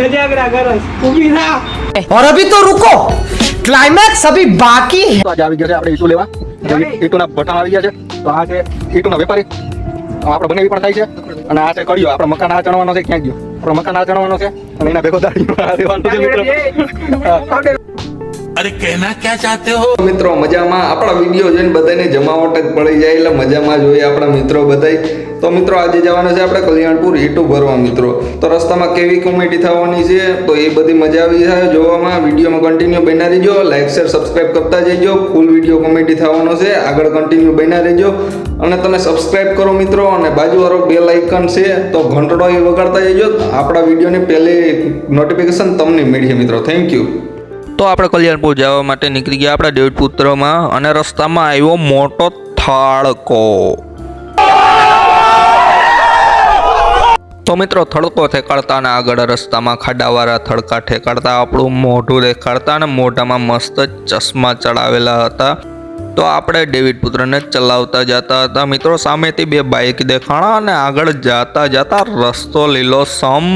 धजागरा करस ऊभी था। और अभी तो रुको, क्लाइमैक्स अभी बाकी है। તો આજે આવી ગયા છે આપણે ઈટુ લેવા. ઈટુના ભઠ્ઠા આવી ગયા છે. તો આ છે ઈટુના વેપારી. આપણે બનાવી પણ થાય છે. અને આ છે કડિયો. આપણે મકાન આ ચણવાનો છે. ક્યાં ગયો? આપણો મકાન આ ચણવાનો છે અને એના ભેગો દાઢીમાં રહેવાનું છે મિત્રો. अरे कहना क्या चाहते हो? મિત્રો મજામાં આપણા વિડીયો જોઈને બધાને જમાવટ જ પડી જાય એટલે મજામાં જોઈએ આપણા મિત્રો બધાય. તો મિત્રો આજે જવાનું છે આપણે કલ્યાણપુર ઈટુ ભરવા મિત્રો. તો રસ્તામાં કેવી કોમેડી થવાની છે તો એ બધી મજા આવી જાય જોવામાં. વિડીયોમાં કન્ટિન્યુ બન્યા રહેજો, લાઈક શેર સબસ્ક્રાઇબ કરતા જજો. ફૂલ વિડીયો કોમેડી થવાનો છે, આગળ કન્ટિન્યુ બન્યા રહેજો. અને તમે સબસ્ક્રાઇબ કરો મિત્રો અને બાજુવાળો બેલ આઇકન છે તો ઘંટડો એ વગાડતા જજો. આપણા વિડીયોની પહેલી નોટિફિકેશન તમને મળશે મિત્રો. Thank you. તો આપણે કલ્યાણપુર જવા માટે નીકળી ગયા આપણા ડેવિડ પુત્રમાં અને રસ્તામાં આવ્યો મોટો થડકો. તો મિત્રો થડકો ઠેકાડતા અને આગળ રસ્તામાં ખાડાવાળા થડકા ઠેકાડતા આપણું મોઢું દેખાડતા અને મોઢામાં મસ્ત ચશ્મા ચડાવેલા હતા. તો આપણે ડેવિડ પુત્રને ચલાવતા જતા હતા મિત્રો. સામેથી બે બાઇક દેખાણા અને આગળ જતા રસ્તો લીલો સમ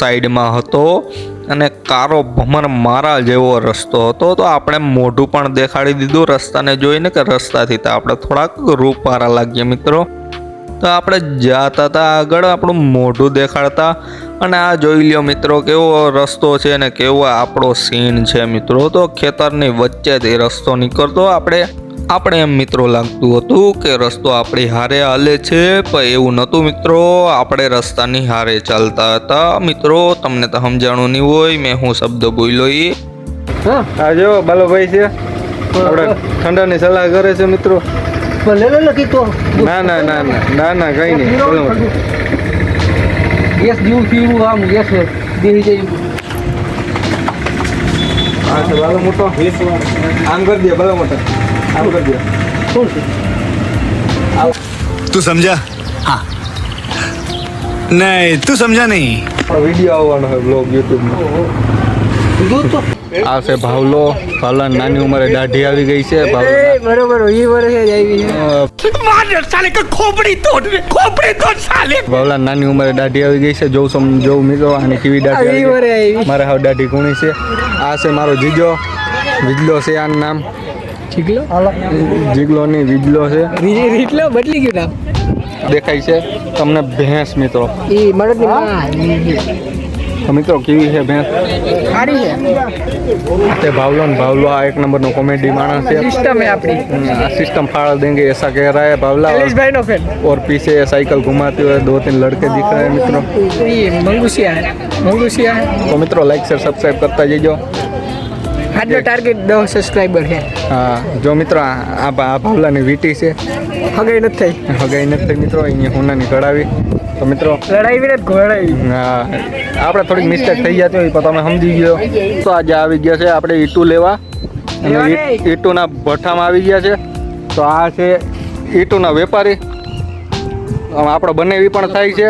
સાઈડમાં હતો અને કારો ભમર મારા જેવો રસ્તો હતો. તો આપણે મોઢું પણ દેખાડી દીધું રસ્તાને જોઈને કે રસ્તાથી તો આપણે થોડાક રૂપારા લાગીએ મિત્રો. તો આપણે જતા હતા આગળ આપણું મોઢું દેખાડતા અને આ જોઈ લ્યો મિત્રો કેવો રસ્તો છે અને કેવો આપણો સીન છે મિત્રો. તો ખેતરની વચ્ચેથી રસ્તો નીકળતો આપણે એમ મિત્રો લાગતું હતું કે રસ્તો આપણી હારે હાલે છે, પણ એવું નહોતું મિત્રો. આપણે રસ્તાની હારે ચાલતા હતા મિત્રો. તમને તો સમજાણું નહીં હોય મેં હું શબ્દ બોલ્યો એ. આ જો બાલોભાઈ છે આપણે ઠંડાની સલાહ કરે છે મિત્રો. ले लो लकी तो ના ના ના ના ના ના કઈ નહીં. બોલો यस ड्यू फील हम यस देही जाई આ છે બાલો મોટો. આમ કરી દે બાલો મોટો. આમ કરી દે. कौन से तू समझा? हाँ नहीं तू समझा नहीं. વિડીયો આવવાનો છે બ્લોગ યુટ્યુબમાં. दो तो આ છે ભાવલો. ભાવલા નાની ઉંમરે દાઢી આવી ગઈ છે. बरोबर ये वर्ष આવી છે. मार साले का खोपड़ी तोड़ साले. ભાવલા નાની ઉંમરે દાઢી આવી ગઈ છે. જોઉં મિત્રો આની કેવી દાઢી આવી વરે આવી. મારે હાવ દાઢી કુણી છે. આ છે મારો જીજો. વિજલો છે આનું નામ. ચીકલો જીગલો નહીં વિજલો છે. રીટલો બદલી ગયું નામ. દેખાય છે તમને ભેંસ મિત્રો. એ મરદની માં તો મિત્રો કેવી છે ભેંસ? સારી છે. તે भावलो आ एक नंबर नो कॉमेडी मानस है. सिस्टम है अपनी. सिस्टम फाड़ देंगे ऐसा कह रहा है भावला. भाई नो फैन और पीछे साइकिल घुमाते हुए 2-3 लड़के दिख रहे हैं मित्रों. ये मंगूसिया है तो मित्रों लाइक शेयर सब्सक्राइब करता जाइए. आज नो टारगेट 10 सब्सक्राइबर है. हाँ जो मित्रों आ भावला ની વીટી છે. હગાઈ નથી થઈ. હગાઈ નથી થઈ મિત્રો. અહીંયા હોનાની કઢાવી. તો મિત્રો લડાઈ વિને ઘોડાઈ. હા આપણે થોડીક મિસ્ટેક થઈ જતી હોય તો તમે સમજી ગયો. તો આજે આવી ગયા છે આપણે ઈટુ લેવા અને ઈટુના ભઠ્ઠામાં આવી ગયા છે. તો આ છે ઈટુના વેપારી. આપણે બનાવી પણ થાય છે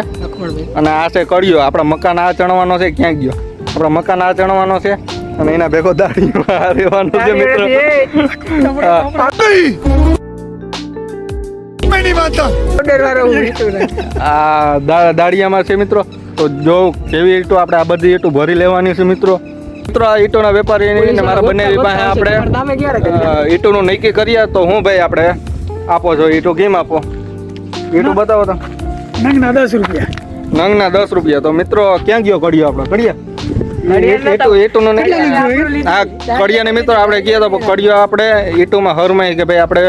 અને આ છે કડિયો. આપણા મકાન આ ચણવાનો છે. ક્યાં ગયો? આપણા મકાન આ ચણવાનો છે અને એના ભેગો દાઢીમાં રહેવાનું છે મિત્રો. આ દાડિયામાં છે મિત્રો. તો જો કેવી ઈટો આપણે આ બધી ઈટો ભરી લેવાની છે મિત્રો. મિત્રો આ ઈટોના વેપારી મારા બંને પાસે આપણે ઈટોનું નક્કી કરીએ. તો હું ભાઈ આપણે આપો છો ઈટો કેમ આપો? ઈટો બતાવો તો. નંગના 10 રૂપિયા. નંગના 10 રૂપિયા. તો મિત્રો ક્યાં ગયો કડિયો આપણો? કડિયા ઈટોનો આ કડિયાને મિત્રો આપણે કહીએ તો કડિયો આપણે ઈટોમાં હરમાય કે ભાઈ આપણે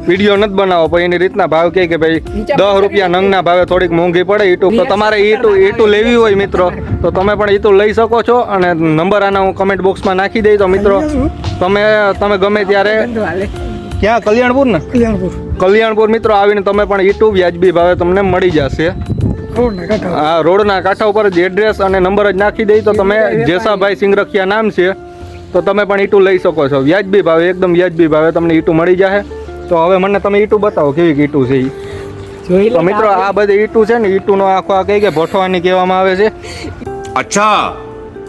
વિડીયો નથી બનાવો પણ એની રીતના ભાવ કહે કે ભાઈ 10 રૂપિયા નંગના ભાવે થોડીક મોંઘી પડે ઈટુ. તો તમારે ઈટુ લેવી હોય મિત્રો તો તમે પણ ઈટુ લઈ શકો છો. અને નંબર આના હું કમેન્ટ બોક્સમાં નાખી દઈ. તો મિત્રો તમે ગમે ત્યારે ક્યાં કલ્યાણપુર ને કલ્યાણપુર મિત્રો આવીને તમે પણ ઈટુ વ્યાજબી ભાવે તમને મળી જશે. હા રોડના કાંઠા ઉપર જ એડ્રેસ અને નંબર જ નાખી દઈ. તો તમે જેસાભાઈ સિંગરખિયા નામ છે તો તમે પણ ઈટુ લઈ શકો છો વ્યાજબી ભાવે. એકદમ વ્યાજબી ભાવે તમને ઈટુ મળી જશે. તો હવે મને તમે ઈટુ બતાવો કેવી ઈટુ છે ઈ. તો મિત્રો આ બધી ઈટુ છે ને ઈટુ નો આખો આ કઈ કે ભઠવાની કહેવામાં આવે છે. अच्छा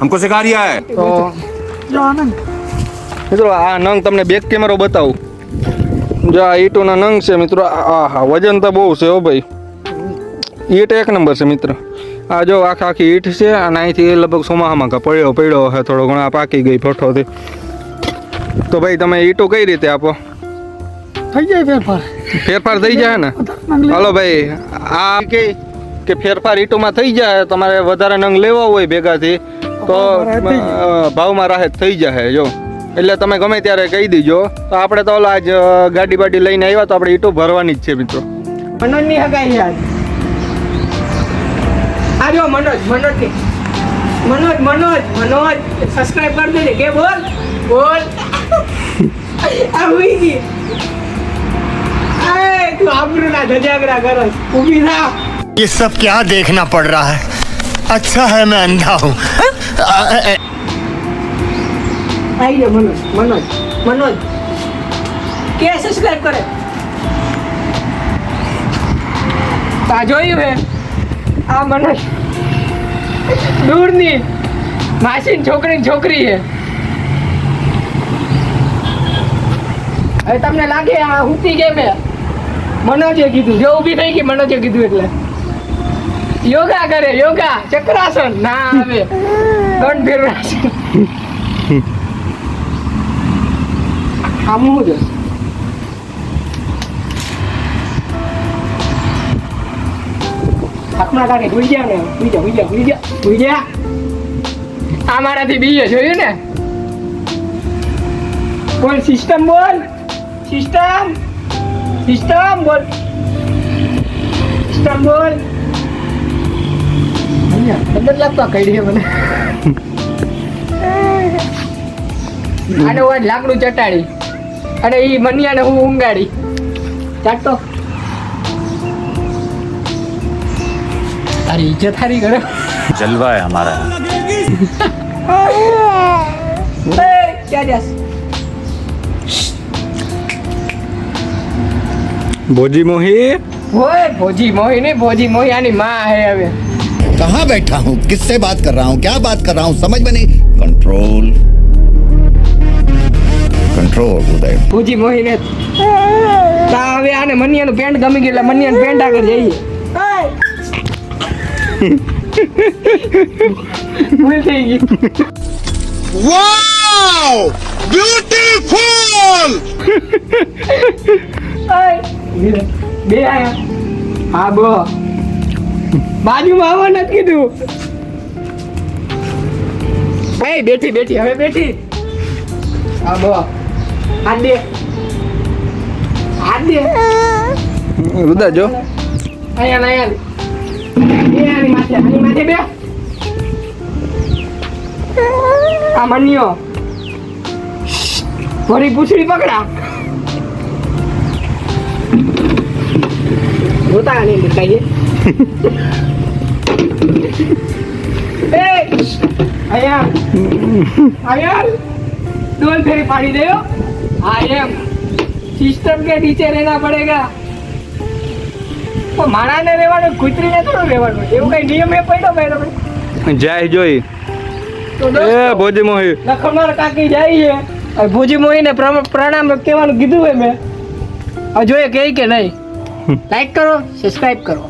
हमको सिखा रिया है. તો મિત્રો આ નંગ તમને બેક કેમેરો બતાવું. જો આ ઈટુ ના નંગ છે મિત્રો. આ હા વજન તો બહુ છે હો ભાઈ. ઈટ એક નંબર છે મિત્રો. આ જો આખી ઈંટ છે અને અહીંથી લગભગ સોમાહામાં પડ્યો હે થોડો ઘણો આ પાકી ગઈ ફોટોથી. તો ભાઈ તમે ઈંટો કઈ રીતે આપો? થઈ જાય ફેરફાર થઈ જાય ને? હાલો ભાઈ આ કે ફેરફાર ઈંટોમાં થઈ જાય, તમારે વધારે નંગ લેવા હોય ભેગાથી તો ભાવમાં રાહત થઈ જાય. જો એટલે તમે ગમે ત્યારે કહી દીજો. તો આપણે તો આજ ગાડી બાડી લઈને આવ્યા તો આપણે ઈંટો ભરવાની જ છે મિત્રો. મનોજની હગાઈ યાદ આ જો મનોજ સબસ્ક્રાઇબ કરી દેજે. કે બોલ આ હુઈ ગઈ. એ તું આબરૂ ના ધજાગરા કરસ. ઊભી થા. ये सब क्या देखना पड़ रहा है? अच्छा है मैं अंधा हूँ. આઈ ગયો મનોજ કે સબસ્ક્રાઇબ કરે. તા જોયું હે આ મનોજ દૂરની માસીન છોકરી હે. હવે તમને લાગે આ હુતી કેમ હે? મનોજે કીધું. જો ઊભી થઈ ગઈ મનોજે કીધું એટલે યોગા કરે. ચક્રાસન ના આવે દંડ ફેરવાસન. આમ હું જો હાથમાં કાઢે ભૂઈ ગયા ને. ભૂઈ જા. આ મારાથી બીએ જોયું ને. બોલ સિસ્ટમ બોલ. સિસ્ટમ બોલ. લાગતો કઈ મને. આને હોય લાકડું ચટાડી અને ઈ મનિયાને હું ઊંગાડી ચાટતો. તારી ઇજ્જત હારી કરે. जलवा है हमारा. ક્યાં જાસ? ભોજી મોહી ઓય ભોજી મોહી નહીં, ભોજી મોહી આની માં હે. હવે कहाँ बैठा हूँ, किससे बात कर रहा हूँ, क्या बात कर रहा हूँ, समझ में नहीं. कंट्रोल उदय. ભોજી મોહી ને તા હવે આને મનિયાનું પેન્ટ ગમી ગયું એટલે મનિયાનું પેન્ટ આગળ જઈએ. ભૂલ થઈ ગઈ. Wow beautiful. બે આયા. હા બો બાજુમાં આવવા નથી કીધું. બેઠી હવે બેઠી. હા બો હાથ દે. રુદા જો આની માથે બે. આ મનિયો ભરી પૂછડી પકડા. જોતા નહીં દેખાઈએ. आया डोल फेरी पानी दे. आई एम सिस्टम के नीचे रहना पड़ेगा. मारा ने રહેવાનું કુતરી ને થોડું રહેવાનું એવું કઈ નિયમ એ પડ્યો ભાઈ. જાય જોઈ તો એ ભોજી મોહી લખમાર કાકી જાય છે. ભોજી મોહી ને પ્રણામ કહેવાનું કીધું હોય મેં. જોઈએ કે નહીં. લાઈક કરો, સબસ્ક્રાઇબ કરો.